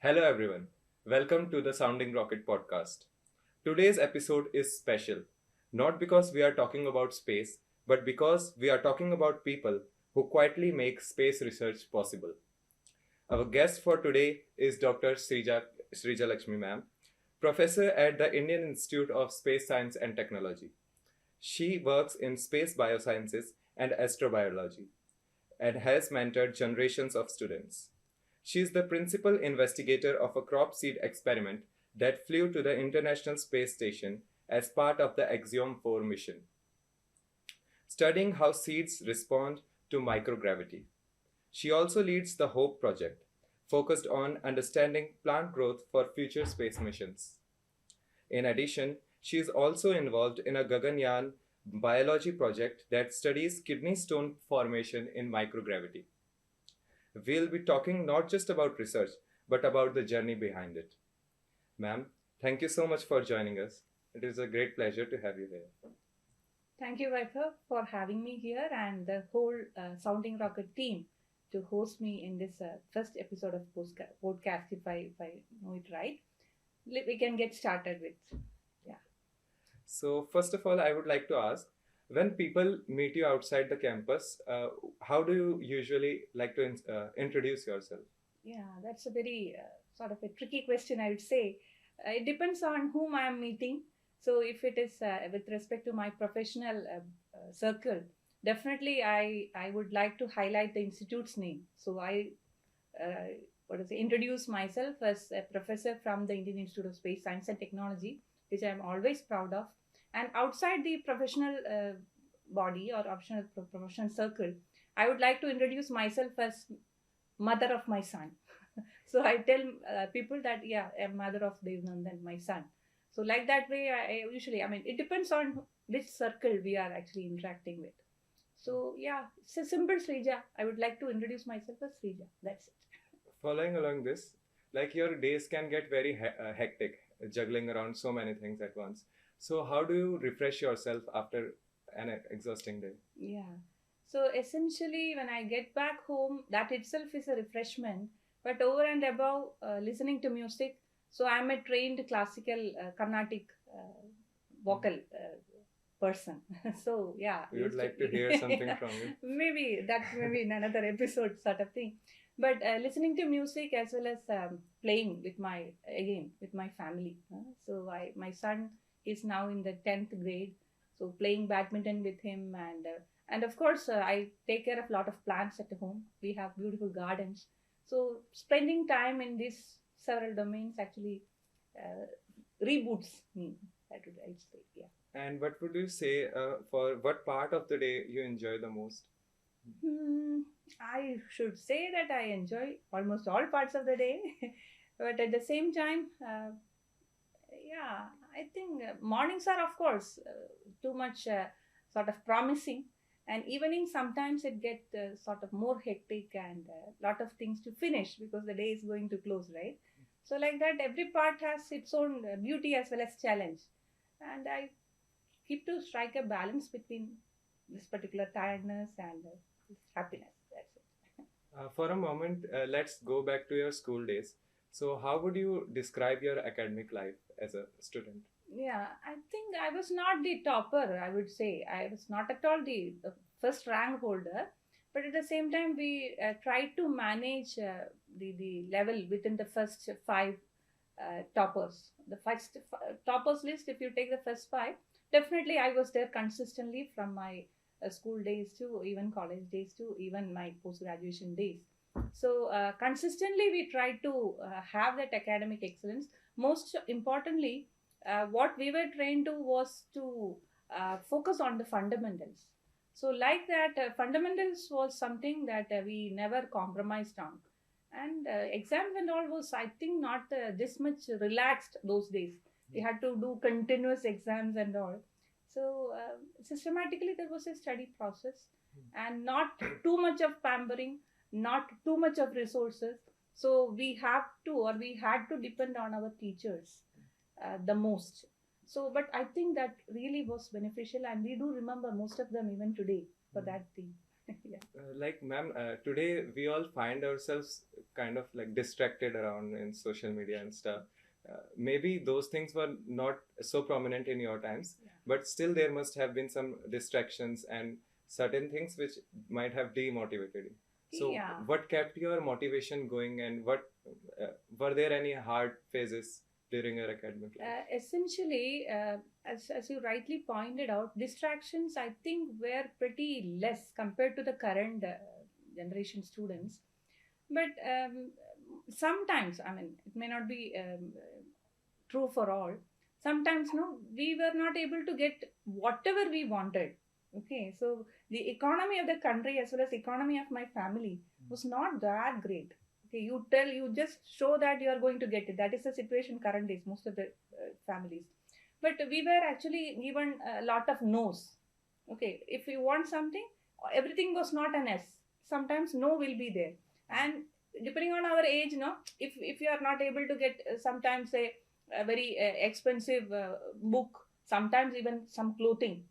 Hello, everyone. Welcome to the Sounding Rocket podcast. Today's episode is special, not because we are talking about space, but because we are talking about people who quietly make space research possible. Our guest for today is Dr. Sreejalekshmi ma'am, professor at the Indian Institute of Space Science and Technology. She works in space biosciences and astrobiology and has mentored generations of students. She is the principal investigator of a crop seed experiment that flew to the International Space Station as part of the Axiom 4 mission, studying how seeds respond to microgravity. She also leads the HOPE project, focused on understanding plant growth for future space missions. In addition, she is also involved in a Gaganyaan biology project that studies kidney stone formation in microgravity. We'll be talking not just about research, but about the journey behind it. Ma'am, thank you so much for joining us. It is a great pleasure to have you here. Thank you, Vaibhav, for having me here and the whole Sounding Rocket team to host me in this first episode of podcast, if I know it right. We can get started with. Yeah. So, first of all, I would like to ask, when people meet you outside the campus, how do you usually like to introduce yourself? Yeah, that's a very sort of a tricky question, I would say. It depends on whom I am meeting. So, if it is with respect to my professional circle, definitely I would like to highlight the institute's name. So, uh, introduce myself as a professor from the Indian Institute of Space Science and Technology, which I am always proud of. And outside the professional body or professional circle, I would like to introduce myself as mother of my son. So I tell people that yeah, I'm mother of Devnandan, my son. So like that way, I usually, I mean, it depends on which circle we are actually interacting with. So yeah, it's a simple Srija. I would like to introduce myself as Srija. That's it. Following along this, like your days can get very hectic, juggling around so many things at once. So, how do you refresh yourself after an exhausting day? Yeah. So essentially, when I get back home, that itself is a refreshment. But over and above, listening to music. So I'm a trained classical Carnatic vocal person. So yeah, We would like to hear something from you. maybe that maybe in another episode sort of thing. But listening to music as well as playing with my family. So my son is now in the 10th grade, so playing badminton with him and of course I take care of a lot of plants at home. We have beautiful gardens, so spending time in these several domains actually uh, reboots me. That would I say, yeah. And what would you say for what part of the day you enjoy the most? Hmm, I should say that I enjoy almost all parts of the day, but at the same time, yeah, I think mornings are, of course, too much sort of promising, and evening sometimes it get sort of more hectic and a lot of things to finish because the day is going to close, right? So like that, every part has its own beauty as well as challenge, and I keep to strike a balance between this particular tiredness and this happiness. That's it. For a moment, let's go back to your school days. So, how would you describe your academic life as a student? Yeah, I think I was not the topper, I would say. I was not at all the first rank holder. But at the same time, we tried to manage the level within the first five toppers. The first toppers list, if you take the first five, definitely I was there consistently from my school days to even college days to even my post graduation days. So, consistently, we tried to have that academic excellence. Most importantly, what we were trained to was to focus on the fundamentals. So like that, fundamentals was something that we never compromised on. And exams and all was, I think, not this much relaxed those days. We had to do continuous exams and all. So systematically there was a study process and not too much of pampering, not too much of resources. So we have to, or we had to depend on our teachers the most. So, but I think that really was beneficial, and we do remember most of them even today for that thing. Yeah. Like, ma'am, today we all find ourselves kind of like distracted around in social media and stuff. Maybe those things were not so prominent in your times, Yeah. but still there must have been some distractions and certain things which might have demotivated you. So, Yeah. what kept your motivation going, and what were there any hard phases during your academic life? Essentially, as you rightly pointed out, distractions I think were pretty less compared to the current generation students. But sometimes, I mean, it may not be true for all. Sometimes, no, we were not able to get whatever we wanted. Okay, so the economy of the country as well as economy of my family was not that great. Okay, you just show that you are going to get it. That is the situation currently most of the families. But we were actually given a lot of no's. Okay, if you want something, everything was not an S. Sometimes no will be there, and depending on our age, no, if you are not able to get sometimes a very expensive book, sometimes even some clothing,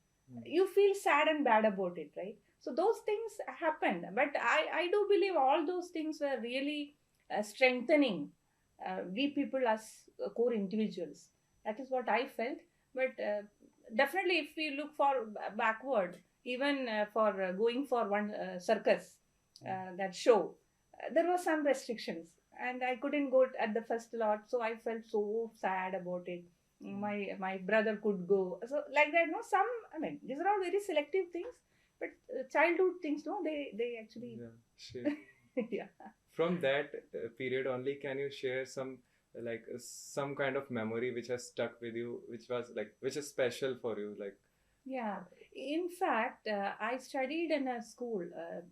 you feel sad and bad about it, right? So those things happened, but I do believe all those things were really strengthening we people as core individuals. That is what I felt. But definitely, if we look for backward, even for going for one circus, that show, there were some restrictions, and I couldn't go at the first lot, so I felt so sad about it. My brother could go, so like that. No, some, I mean, these are all very selective things, but childhood things, no, they actually, Yeah, sure. yeah. From that period only, can you share some some kind of memory which has stuck with you, which was like which is special for you, like? Yeah, in fact, I studied in a school.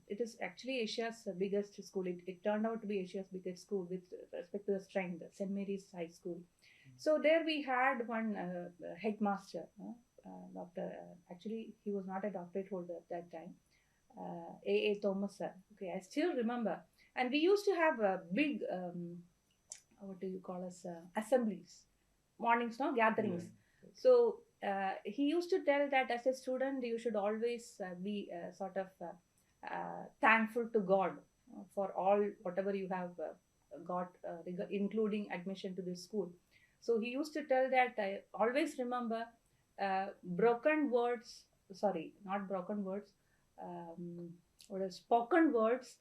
It is actually Asia's biggest school. It turned out to be Asia's biggest school with respect to the strength, St. Mary's High School. So there we had one headmaster, doctor. Actually, he was not a doctorate holder at that time. A. Thomas sir. Okay, I still remember. And we used to have a big, what do you call us, assemblies, mornings, no, gatherings. Yeah. So he used to tell that as a student, you should always be sort of thankful to God for all whatever you have got, including admission to this school. So he used to tell that I always remember broken words, sorry, not broken words, what is spoken words,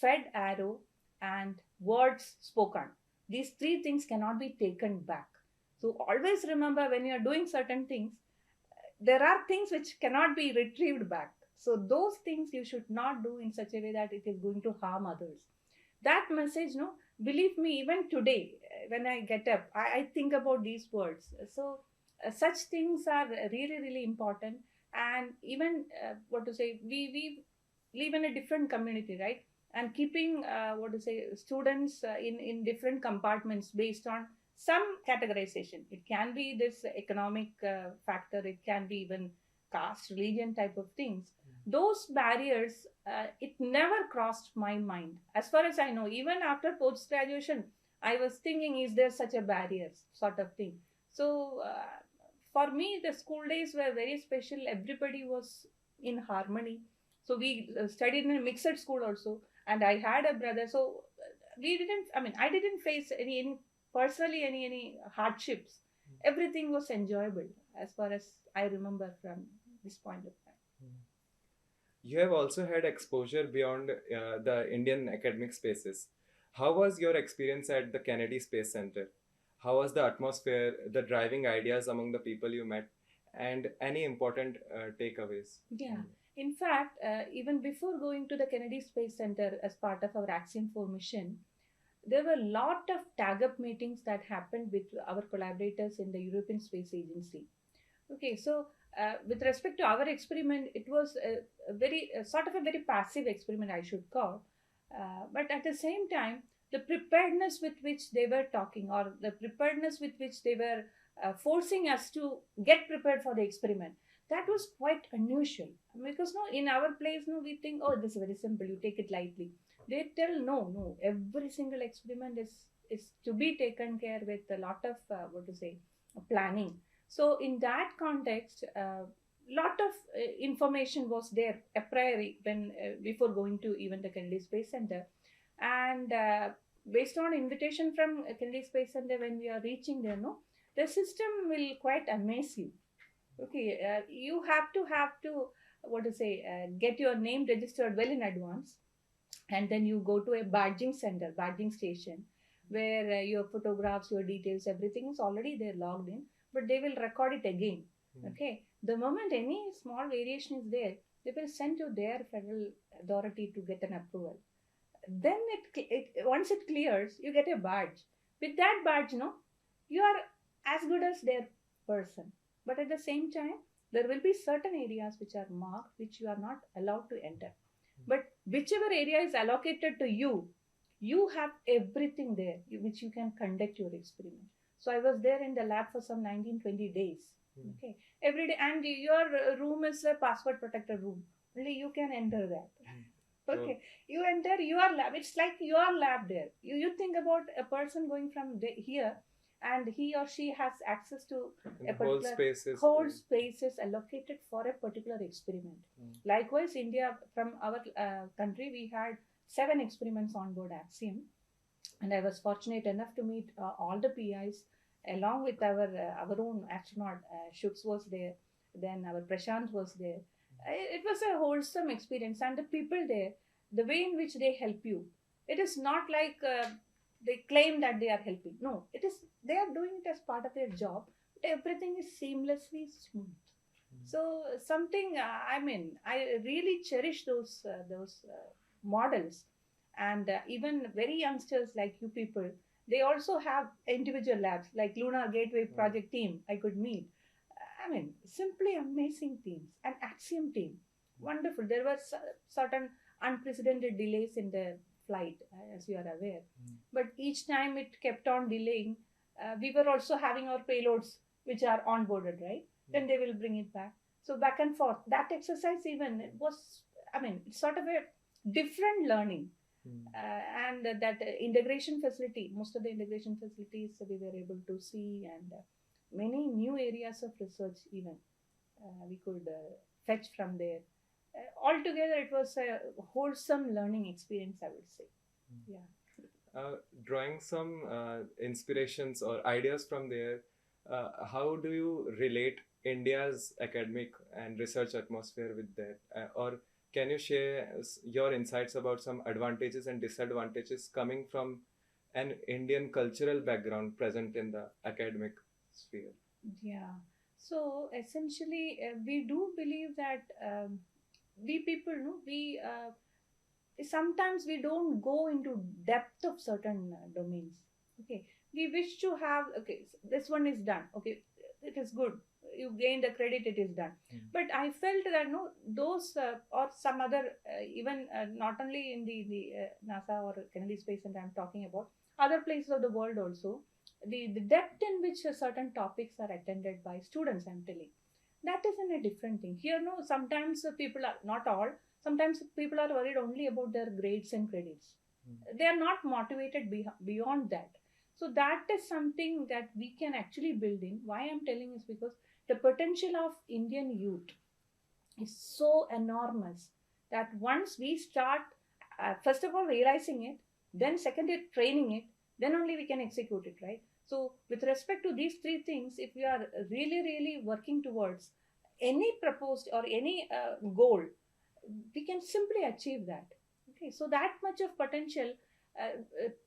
fed arrow, and words spoken. These three things cannot be taken back. So always remember when you are doing certain things, there are things which cannot be retrieved back. So those things you should not do in such a way that it is going to harm others. That message, no, believe me, even today, when I get up, I think about these words. So such things are really, really important. And even what to say, we live in a different community, right? And keeping what to say, students in different compartments based on some categorization. It can be this economic factor, it can be even caste, religion type of things. Those barriers, it never crossed my mind. As far as I know, even after post graduation, I was thinking, is there such a barrier sort of thing? So for me, the school days were very special. Everybody was in harmony. So we studied in a mixed school also, and I had a brother. So we didn't. I mean, I didn't face any personally any hardships. Everything was enjoyable as far as I remember from this point of time. You have also had exposure beyond the Indian academic spaces. How was your experience at the Kennedy Space Center? How was the atmosphere, the driving ideas among the people you met, and any important takeaways? Yeah. In fact, even before going to the Kennedy Space Center as part of our Axiom 4 mission, there were a lot of tag up meetings that happened with our collaborators in the European Space Agency. Okay, so with respect to our experiment, it was a very sort of a very passive experiment, I should call. But at the same time, the preparedness with which they were talking, or the preparedness with which they were forcing us to get prepared for the experiment, that was quite unusual. Because no, in our place, no, we think, oh, this is very simple, you take it lightly. They tell, no, every single experiment is to be taken care with a lot of what to say, planning. So in that context, lot of information was there a priori when before going to even the Kennedy Space Center. And based on invitation from Kennedy Space Center, when we are reaching there, no, the system will quite amaze you. Okay, you have to what to say, get your name registered well in advance, and then you go to a badging center, badging station, where your photographs, your details, everything is already there logged in, but they will record it again. Okay, the moment any small variation is there, they will send to their federal authority to get an approval. Then it once it clears, you get a badge. With that badge, no, you are as good as their person. But at the same time, there will be certain areas which are marked, which you are not allowed to enter. But whichever area is allocated to you, you have everything there which you can conduct your experiment. So I was there in the lab for some 19-20 days. Okay, every day, and your room is a password protected room. Only you can enter that. Okay, you enter your lab. It's like your lab there. You think about a person going from here, and he or she has access to a particular whole spaces allocated for a particular experiment. Likewise, India, from our country, we had 7 experiments on board Axiom, and I was fortunate enough to meet all the PIs along with our own astronaut. Shuks was there, then our Prashant was there. It was a wholesome experience, and the people there, the way in which they help you, it is not like they claim that they are helping. No, it is they are doing it as part of their job. But everything is seamlessly smooth. So something, I mean, I really cherish those models, and even very youngsters like you people, they also have individual labs like Lunar Gateway Project team. I could meet. I mean, simply amazing teams. An Axiom team, wonderful. There were certain unprecedented delays in the flight, as you are aware. But each time it kept on delaying, we were also having our payloads which are onboarded, right? Then they will bring it back. So back and forth. That exercise even was, I mean, it's sort of a different learning. And that integration facility, most of the integration facilities we were able to see, and many new areas of research even we could fetch from there. Altogether, it was a wholesome learning experience, I would say. Yeah. Drawing some inspirations or ideas from there, how do you relate India's academic and research atmosphere with that? Or can you share your insights about some advantages and disadvantages coming from an Indian cultural background present in the academic sphere? Yeah. So essentially, we do believe that we people, no, we sometimes we don't go into depth of certain domains. Okay, we wish to have, okay, this one is done. Okay, it is good. You gain the credit, it is done. But I felt that no, those or some other even not only in the NASA or Kennedy Space Center I'm talking about, other places of the world also, the depth in which certain topics are attended by students, I'm telling, that is in a different thing. Here, no, sometimes people are, not all, sometimes people are worried only about their grades and credits. They are not motivated beyond that. So that is something that we can actually build in. Why I'm telling is because the potential of Indian youth is so enormous that once we start, first of all, realizing it, then secondly, training it, then only we can execute it, right? So with respect to these 3 things, if we are really working towards any proposed or any goal, we can simply achieve that. Okay, so that much of potential,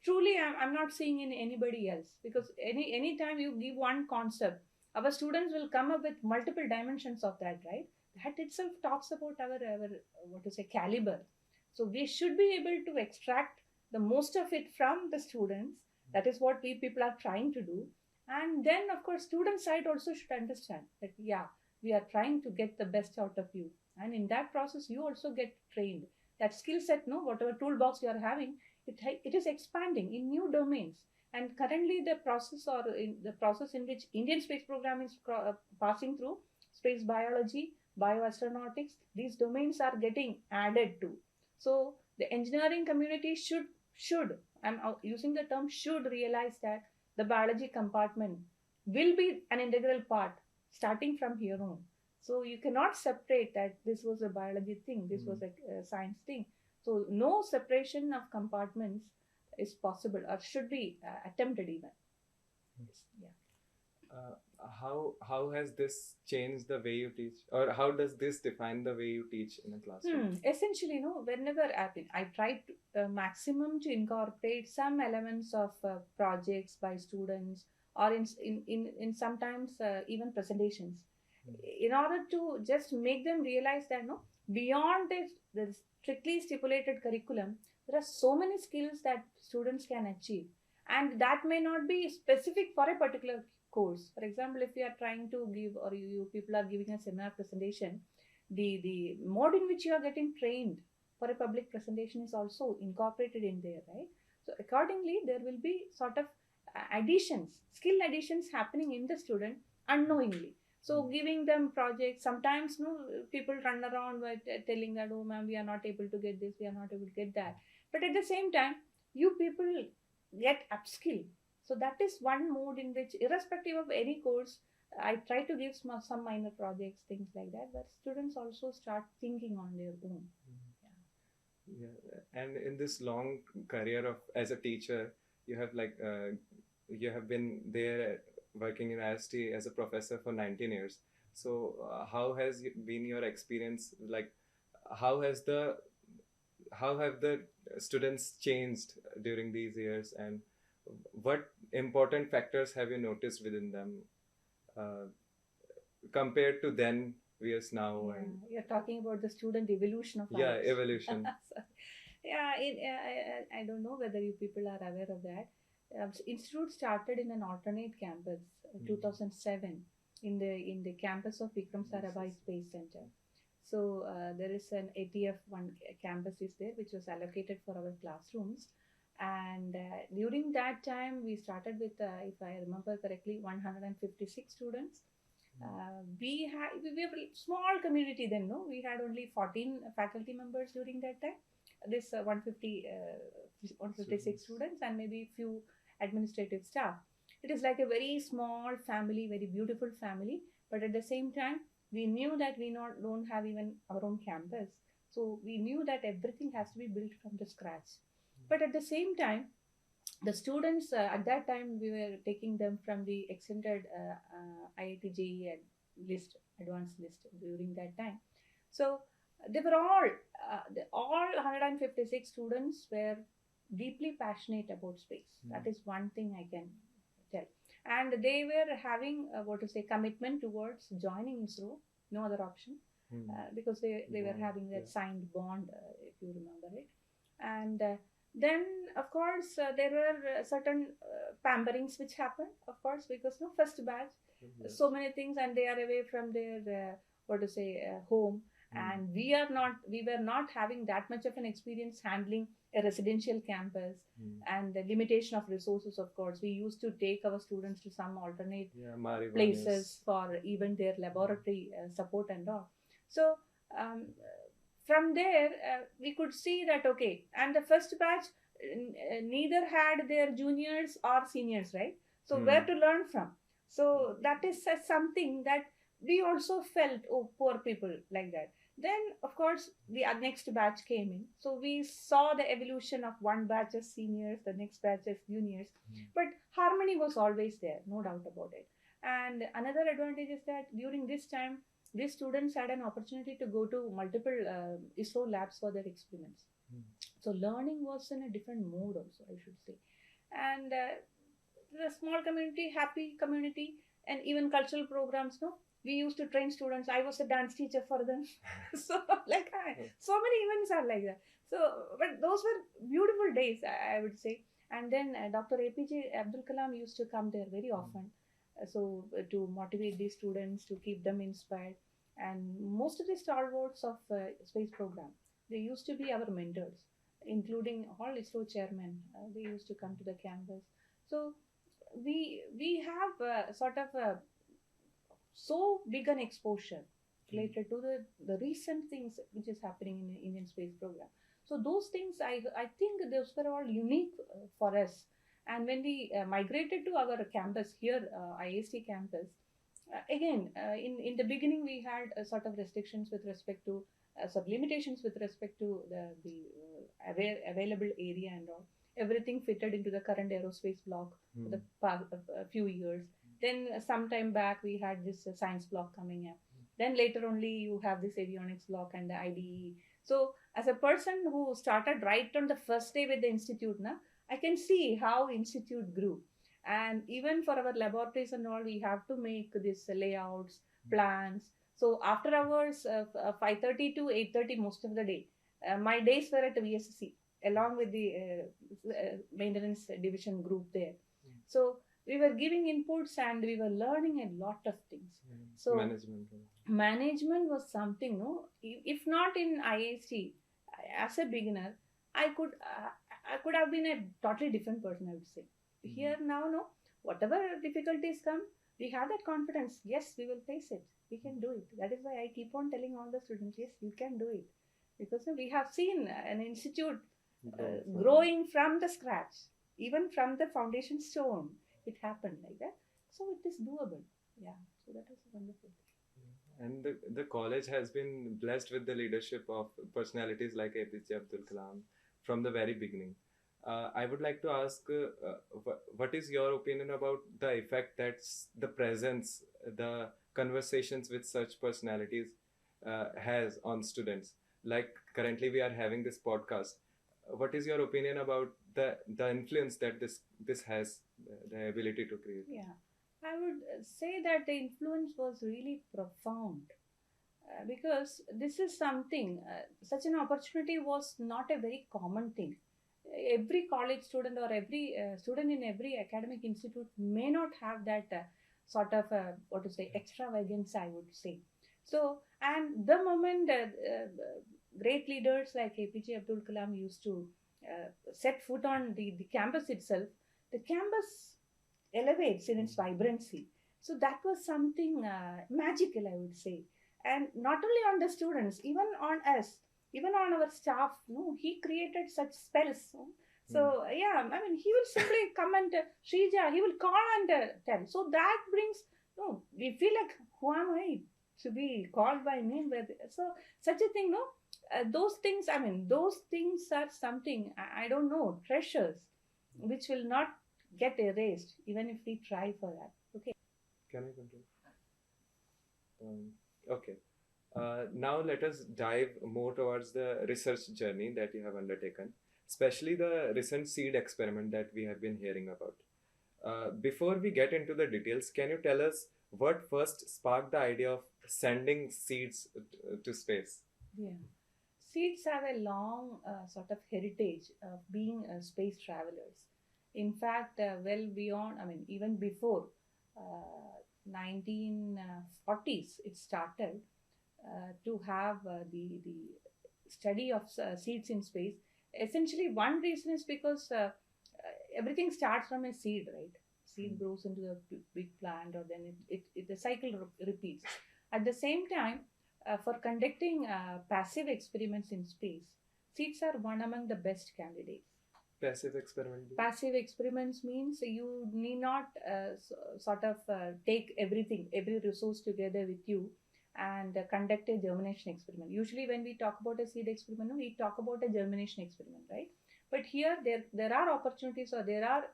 truly, I'm not seeing in anybody else, because any time you give one concept, our students will come up with multiple dimensions of that, right? That itself talks about our what to say, caliber. So we should be able to extract the most of it from the students. That is what we people are trying to do. And then, of course, student side also should understand that, yeah, we are trying to get the best out of you. And in that process, you also get trained. That skill set, no, whatever toolbox you are having, it is expanding in new domains. And currently, the process in which Indian space program is passing through, space biology, bioastronautics, these domains are getting added to. So the engineering community should, I'm using the term should, realize that the biology compartment will be an integral part starting from here on. So you cannot separate that this was a biology thing, this was a science thing. So no separation of compartments is possible or should be attempted even. Yeah. How has this changed the way you teach, or how does this define the way you teach in a classroom? Essentially, whenever I try to maximum to incorporate some elements of projects by students, or in sometimes even presentations, in order to just make them realize that no, beyond the strictly stipulated curriculum, there are so many skills that students can achieve, and that may not be specific for a particular course. For example, if you are trying to give, or you people are giving a seminar presentation, the mode in which you are getting trained for a public presentation is also incorporated in there, right? So accordingly, there will be sort of skill additions happening in the student unknowingly. So giving them projects, sometimes no, people run around by telling that, oh ma'am, we are not able to get this, we are not able to get that. But at the same time, you people get upskill. So that is one mode in which, irrespective of any course, I try to give some minor projects, things like that, where students also start thinking on their own. Yeah, and in this long career of as a teacher, you have you have been there working in IIST as a professor for 19 years. So how has been your experience? Like, how has the how have the students changed during these years, and what important factors have you noticed within them uh, compared to then years now? Yeah, And you're talking about the student evolution of yeah, IIST. evolution. Yeah, I don't know whether you people are aware of that. Institute started in an alternate campus, 2007, in the campus of Vikram Sarabhai Space Center. So there is an ATF1 campus is there, which was allocated for our classrooms. And during that time, we started with, if I remember correctly, 156 students. We were a small community then, no? We had only 14 faculty members during that time. This 156 students and maybe few administrative staff. It is like a very small family, very beautiful family. But at the same time, we knew that we don't have even our own campus. So we knew that everything has to be built from the scratch. But at the same time, the students at that time, we were taking them from the extended IIT JEE list, advanced list during that time. So they were all 156 students were deeply passionate about space. That is one thing I can tell. And they were having commitment towards joining ISRO. No other option, because they were having that signed bond, if you remember it. And then of course there were certain pamperings which happened, of course, because no first batch, so many things, and they are away from their home, and we were not having that much of an experience handling a residential campus, and the limitation of resources. Of course, we used to take our students to some alternate places for even their laboratory support and all. So from there, we could see that, okay, and the first batch neither had their juniors or seniors, right? So where to learn from? So that is something that we also felt, oh, poor people, like that. Then of course the next batch came in, so we saw the evolution of one batch as seniors, the next batch as juniors. But harmony was always there, no doubt about it. And another advantage is that during this time, these students had an opportunity to go to multiple ISRO labs for their experiments. So learning was in a different mode also, I should say. And the small community, happy community, and even cultural programs, no? We used to train students. I was a dance teacher for them. So so many events are like that. So, but those were beautiful days, I would say. And then Dr. APJ Abdul Kalam used to come there very often. To motivate these students, to keep them inspired. And most of the stalwarts of space program, they used to be our mentors, including all ISRO chairmen. They used to come to the campus. So we have sort of so big an exposure related to the recent things which is happening in the Indian space program. So those things, I think those were all unique for us. And when we migrated to our campus here, IIST campus, In the beginning we had sort of restrictions with respect to sub limitations with respect to available area and all. Everything fitted into the current aerospace block for the past a few years. Then some time back we had this science block coming up. Then later only you have this avionics block and the IDE. So as a person who started right on the first day with the institute, na, I can see how institute grew. And even for our laboratories and all, we have to make these layouts, plans. So after hours, 5:30 to 8:30 most of the day, my days were at VSC along with the maintenance division group there. So we were giving inputs and we were learning a lot of things. So management was something, no, if not in IIST, as a beginner, I could have been a totally different person, I would say. Here now, no, whatever difficulties come, we have that confidence. Yes, we will face it. We can do it. That is why I keep on telling all the students, yes, you can do it. Because we have seen an institute growing from the scratch, even from the foundation stone. It happened like that. So it is doable. Yeah. So that was wonderful. And the college has been blessed with the leadership of personalities like APJ Abdul Kalam from the very beginning. I would like to ask, what is your opinion about the effect that the presence, the conversations with such personalities has on students? Like currently we are having this podcast. What is your opinion about the influence that this has, the ability to create? Yeah, I would say that the influence was really profound. Because this is something, such an opportunity was not a very common thing. Every college student or every student in every academic institute may not have that sort of what to say extravagance, I would say. So, and the moment great leaders like APJ Abdul Kalam used to set foot on the campus itself, the campus elevates in its vibrancy. So that was something magical, I would say. And not only on the students, even on us, even on our staff, no, he created such spells. No? So yeah, I mean, he will simply come and Shrija, he will call and tell. So that brings, no, we feel like, who am I to be called by name? So such a thing, no, those things. I mean, those things are something I don't know, treasures, which will not get erased even if we try for that. Okay. Can I continue? Okay. Now let us dive more towards the research journey that you have undertaken, especially the recent seed experiment that we have been hearing about. Before we get into the details, can you tell us what first sparked the idea of sending seeds to space? Yeah. Seeds have a long sort of heritage of being space travelers. In fact, well beyond, I mean, even before 1940s, it started to have the study of seeds in space. Essentially, one reason is because everything starts from a seed, right? Seed grows into a big plant, or then the cycle repeats. At the same time, for conducting passive experiments in space, seeds are one among the best candidates. Passive experiments means you need not sort of take every resource together with you and conduct a germination experiment. Usually, when we talk about a seed experiment, we talk about a germination experiment, right? But here, there are opportunities, or there are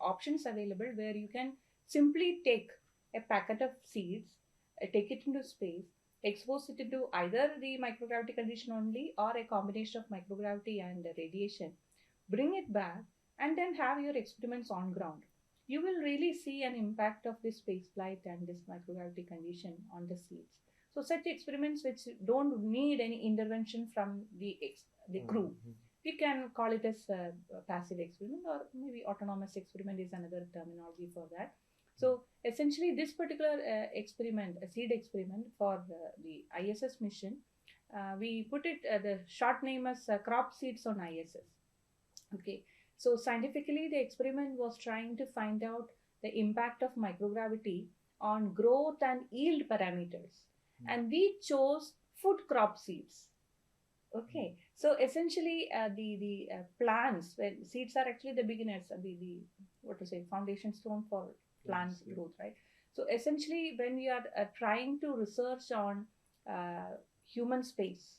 options available where you can simply take a packet of seeds, take it into space, expose it into either the microgravity condition only or a combination of microgravity and radiation, bring it back, and then have your experiments on ground. You will really see an impact of this space flight and this microgravity condition on the seeds. So such experiments which don't need any intervention from the crew, we can call it as a passive experiment, or maybe autonomous experiment is another terminology for that. So essentially, this particular experiment, a seed experiment for the ISS mission, we put it the short name as crop seeds on ISS. Okay, so scientifically, the experiment was trying to find out the impact of microgravity on growth and yield parameters, and we chose food crop seeds. Okay, so essentially, the plants, well, seeds are actually the beginners, the what to say, foundation stone for plant growth, right? So essentially, when we are trying to research on human space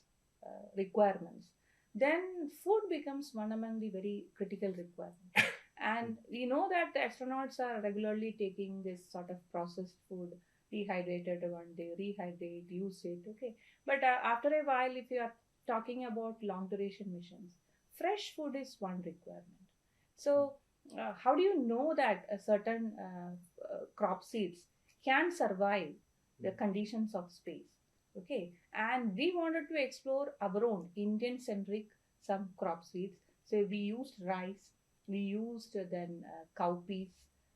requirements, then food becomes one among the very critical requirements. And we know that the astronauts are regularly taking this sort of processed food, dehydrated one day, rehydrate, use it. Okay, but after a while, if you are talking about long duration missions, fresh food is one requirement. So, how do you know that a certain crop seeds can survive the conditions of space? Okay, and we wanted to explore our own Indian centric some crop seeds. So, we used rice, we used then cowpeas,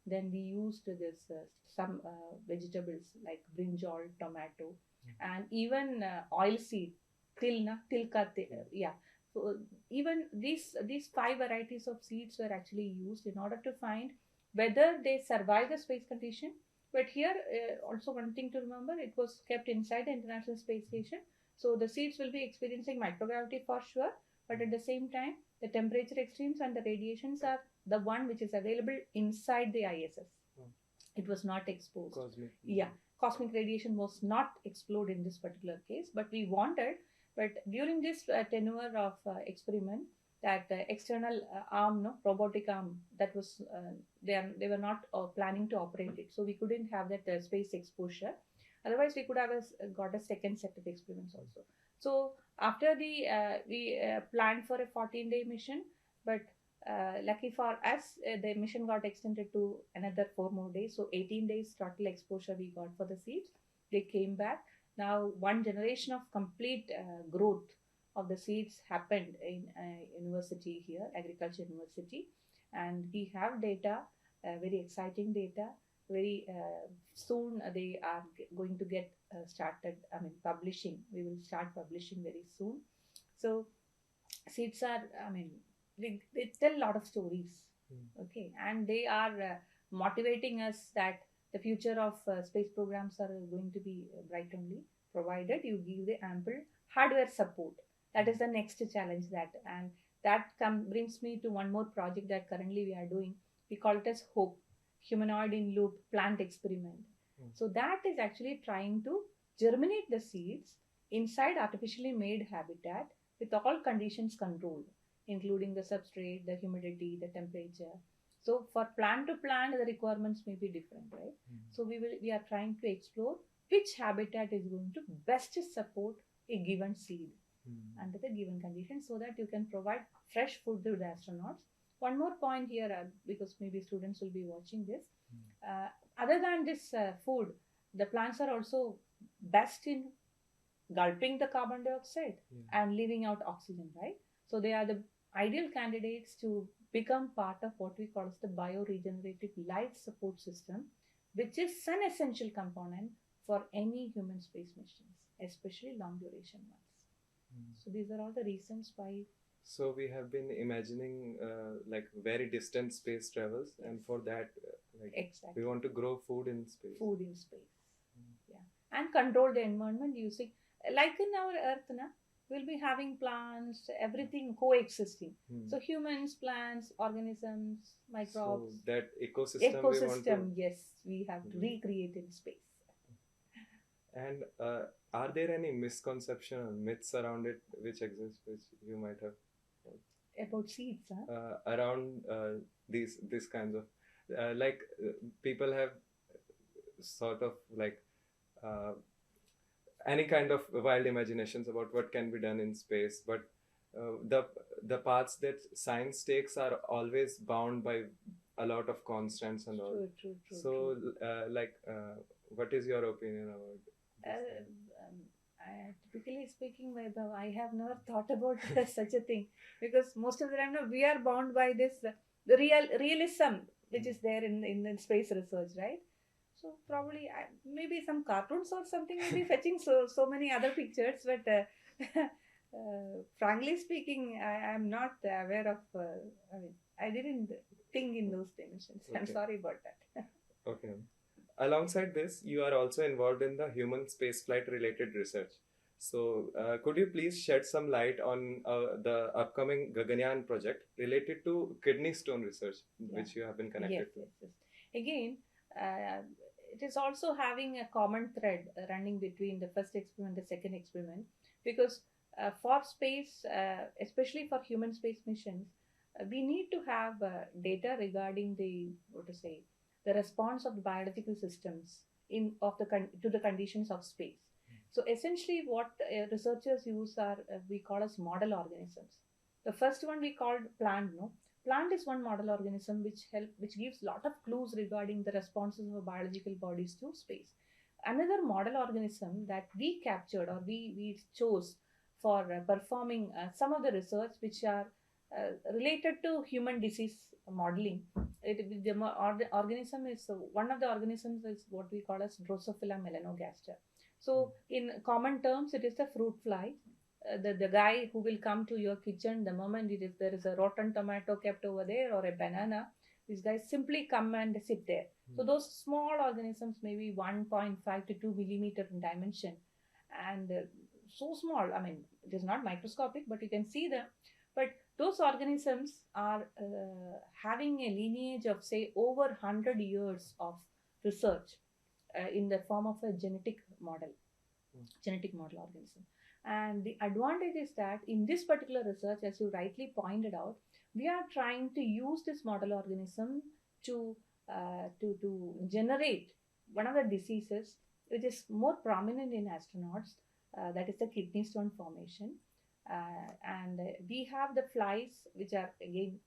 then we used this some vegetables like brinjal, tomato, and even oil seed, til ka yeah. So even these five varieties of seeds were actually used in order to find whether they survive the space condition. But here, also one thing to remember, it was kept inside the International Space Station, so the seeds will be experiencing microgravity for sure. But at the same time, the temperature extremes and the radiations are the one which is available inside the ISS. It was not exposed. Cosmic. Yeah, cosmic radiation was not explored in this particular case, but we wanted. But during this tenure of experiment, that external arm, no robotic arm, that was they were not planning to operate it, so we couldn't have that space exposure. Otherwise, we could have got a second set of experiments also. So after the we planned for a 14-day mission, but lucky for us, the mission got extended to another 4 more days. So 18 days total exposure we got for the seeds. They came back. Now one generation of complete growth of the seeds happened in university here, agriculture university, and we have data, very exciting data. Very soon they are going to get started. I mean, publishing. We will start publishing very soon. So seeds are, I mean, they tell a lot of stories. Okay, and they are motivating us that the future of space programs are going to be bright only, provided you give the ample hardware support. That is the next challenge. That and that brings me to one more project that currently we are doing. We call it as HOPE, humanoid in loop plant experiment. So that is actually trying to germinate the seeds inside artificially made habitat with all conditions controlled, including the substrate, the humidity, the temperature. So for plant to plant, the requirements may be different, right? So we are trying to explore which habitat is going to best support a given seed under the given conditions, so that you can provide fresh food to the astronauts. One more point here, because maybe students will be watching this. Other than this food, the plants are also best in gulping the carbon dioxide and leaving out oxygen, right? So they are the ideal candidates to become part of what we call as the bioregenerative life support system, which is an essential component for any human space missions, especially long duration ones. So these are all the reasons why. So we have been imagining like very distant space travels, and for that, like Exactly. we want to grow food in space. Food in space, yeah, and control the environment using, like in our Earth, na, we'll be having plants, everything coexisting. So humans, plants, organisms, microbes. So that ecosystem we want to. Yes, we have to recreate in space. And are there any misconceptions or myths around it which exist, which you might have about seeds, huh? around these kinds of people have sort of like any kind of wild imaginations about what can be done in space, but the paths that science takes are always bound by a lot of constants and all. True. So what is your opinion about this? Typically speaking, Vaibhav, I have never thought about such a thing, because most of the time, no, we are bound by this the realism which is there in space research, right? So probably maybe some cartoons or something will be fetching so many other pictures, but frankly speaking, I am not aware of. I mean, I didn't think in those dimensions. Okay. I'm sorry about that. Okay. Alongside this, you are also involved in the human spaceflight related research. So, could you please shed some light on the upcoming Gaganyaan project related to kidney stone research, which you have been connected to? Yes. Again, it is also having a common thread running between the first experiment and the second experiment, because for space, especially for human space missions, we need to have data regarding the, what to say, the response of the biological systems to the conditions of space. So essentially, what researchers use are we call as model organisms. The first one we called plant. No, plant is one model organism which gives lot of clues regarding the responses of biological bodies to space. Another model organism that we captured or we chose for performing some of the research which are related to human disease modeling. Organism is one of the organisms is what we call as Drosophila melanogaster. So in common terms, it is the fruit fly. The guy who will come to your kitchen the moment there is a rotten tomato kept over there or a banana, these guys simply come and sit there. So those small organisms may be 1.5 to 2 millimeter in dimension, and so small. I mean, it is not microscopic, but you can see them. But those organisms are having a lineage of say over 100 years of research in the form of a genetic model organism. And the advantage is that in this particular research, as you rightly pointed out, we are trying to use this model organism to generate one of the diseases which is more prominent in astronauts, that is the kidney stone formation. And we have the flies, which are again,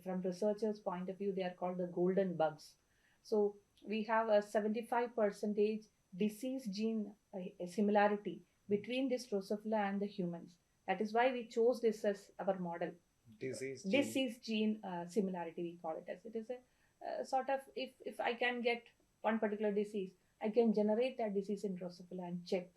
from researchers' point of view, they are called the golden bugs. So we have a 75% disease gene similarity between this Drosophila and the humans. That is why we chose this as our model. Disease gene similarity, we call it as. It is a sort of, if I can get one particular disease, I can generate that disease in Drosophila and check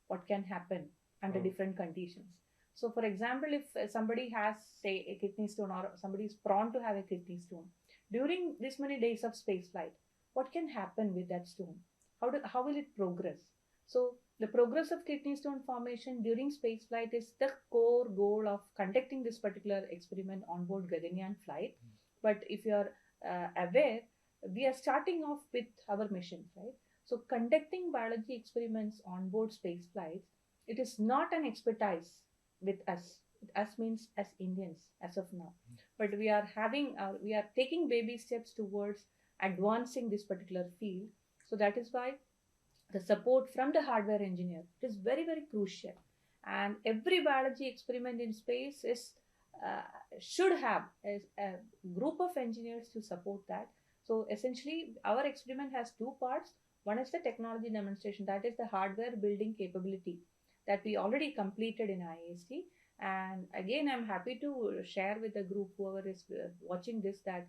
what can happen under different conditions. So, for example, if somebody has, say, a kidney stone, or somebody is prone to have a kidney stone, during this many days of space flight, what can happen with that stone? How will it progress? So, the progress of kidney stone formation during space flight is the core goal of conducting this particular experiment on board Gaganyaan flight. But if you are aware, we are starting off with our mission, right? So, conducting biology experiments on board space flights, it is not an expertise with us. Us means as Indians as of now, but we are taking baby steps towards advancing this particular field. So that is why the support from the hardware engineer is very, very crucial. And every biology experiment in space should have a group of engineers to support that. So essentially, our experiment has two parts. One is the technology demonstration, that is the hardware building capability that we already completed in IIST. And again, I'm happy to share with the group, whoever is watching this, that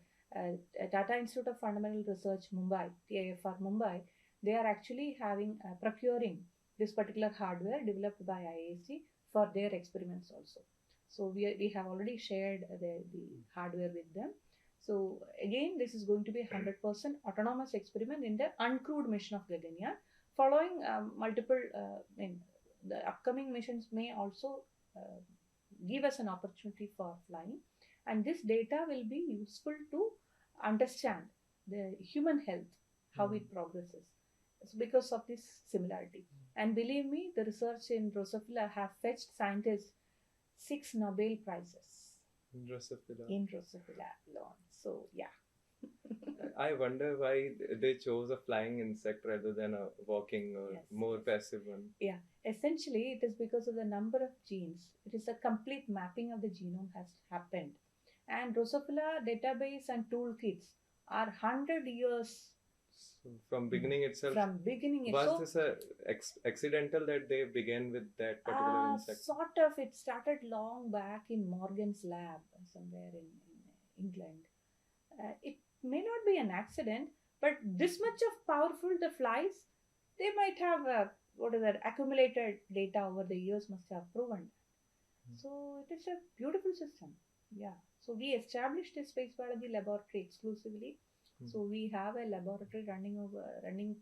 Tata Institute of Fundamental Research, Mumbai, TIFR Mumbai, they are actually procuring this particular hardware developed by IIST for their experiments also. So we have already shared the hardware with them. So again, this is going to be a 100% autonomous experiment in the uncrewed mission of Gaganyaan, following multiple, the upcoming missions may also give us an opportunity for flying, and this data will be useful to understand the human health, how it progresses. It's because of this similarity. And believe me, the research in Drosophila have fetched scientists 6 Nobel Prizes. In Drosophila alone. So, yeah. I wonder why they chose a flying insect rather than a walking or more passive one. Yeah, essentially it is because of the number of genes. It is a complete mapping of the genome has happened. And Drosophila database and toolkits are 100 years. So from beginning itself? Was this accidental that they began with that particular insect? Sort of. It started long back in Morgan's lab somewhere in England. It may not be an accident, but this much of powerful the flies, they might have accumulated data over the years must have proven. So it is a beautiful system. Yeah. So we established a space biology laboratory exclusively. So we have a laboratory running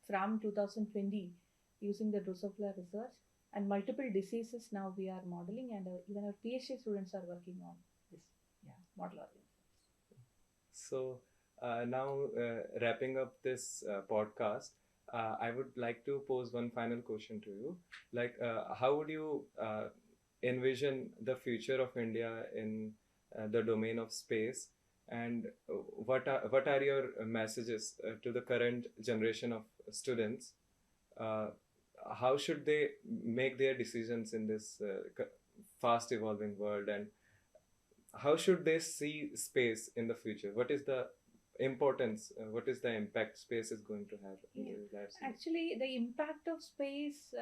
from 2020 using the Drosophila research, and multiple diseases now we are modeling, and even our PhD students are working on this model organisms. So Now, wrapping up this podcast, I would like to pose one final question to you. Like, how would you envision the future of India in the domain of space? And what are your messages to the current generation of students? Uh, how should they make their decisions in this fast evolving world, and how should they see space in the future? What is the importance, what is the impact space is going to have in Yeah. their lives? Actually, the impact of space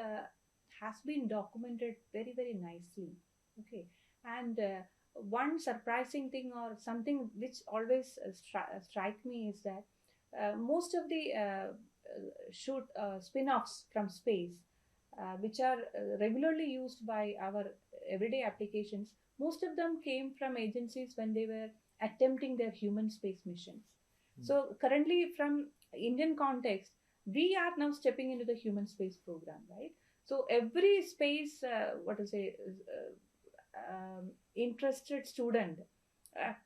has been documented very, very nicely. Okay. And one surprising thing or something which always strike me is that most of the shoot spin-offs from space, which are regularly used by our everyday applications, most of them came from agencies when they were attempting their human space missions. So currently, from Indian context, we are now stepping into the human space program, right? So every space, what to say, interested student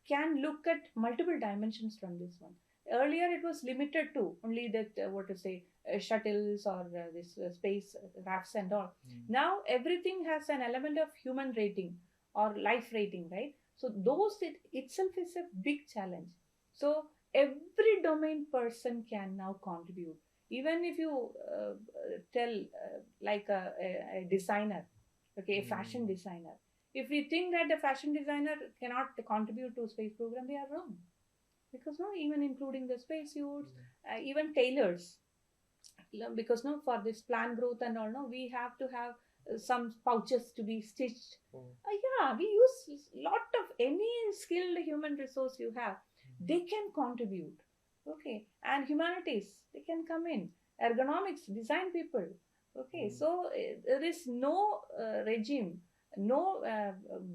can look at multiple dimensions from this one. Earlier, it was limited to only that what to say shuttles or this space rafts and all. Now everything has an element of human rating or life rating, right? So those itself is a big challenge. So every domain person can now contribute. Even if you tell like a designer, okay, a fashion designer, if we think that the fashion designer cannot contribute to space program, we are wrong. Because no, even including the spacesuits, even tailors, because no, for this plant growth and all, no, we have to have some pouches to be stitched. Yeah, we use lot of any skilled human resource you have, they can contribute. Okay, and humanities, they can come in. Ergonomics, design people. Okay, so there is no regime, no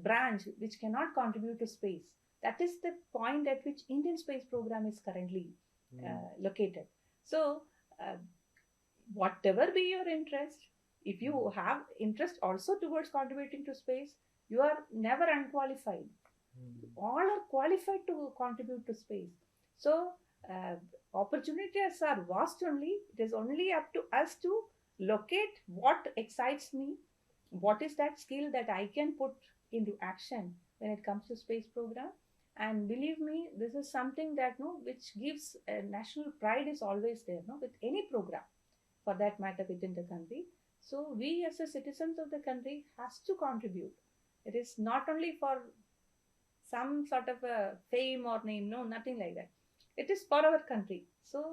branch which cannot contribute to space. That is the point at which Indian space program is currently located. So uh, whatever be your interest, if you have interest also towards contributing to space, you are never unqualified. All are qualified to contribute to space. So uh, opportunities are vast only. It is only up to us to locate what excites me, what is that skill that I can put into action when it comes to space program. And believe me, this is something that no, which gives national pride is always there, no, with any program for that matter within the country. So we as a citizens of the country has to contribute. It is not only for some sort of a fame or name, no, nothing like that. It is for our country. So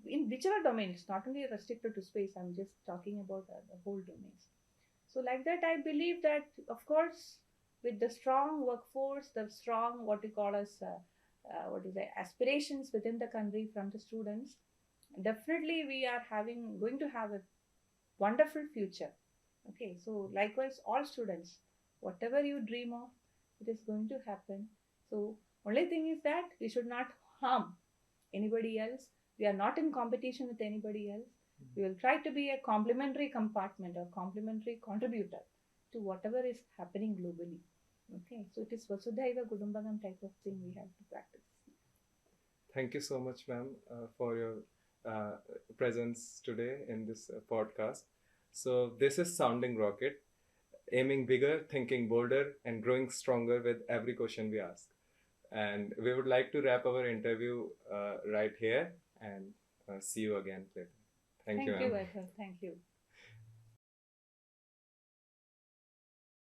in whichever domain, it's not only restricted to space. I'm just talking about the whole domains. So like that, I believe that of course, with the strong workforce, the strong what we call as what is the aspirations within the country from the students, definitely we are having going to have a wonderful future. Okay, so likewise, all students, whatever you dream of, it is going to happen. So, only thing is that we should not harm anybody else. We are not in competition with anybody else. We will try to be a complementary compartment or complementary contributor to whatever is happening globally. Okay, so it is Vasudhaiva Kudumbakam type of thing we have to practice. Thank you so much, ma'am, for your uh, presence today in this podcast. So, this is Sounding Rocket, aiming bigger, thinking bolder, and growing stronger with every question we ask. And we would like to wrap our interview right here and see you again later. Thank you, Thank you, ma'am. Vaibhav. Thank you.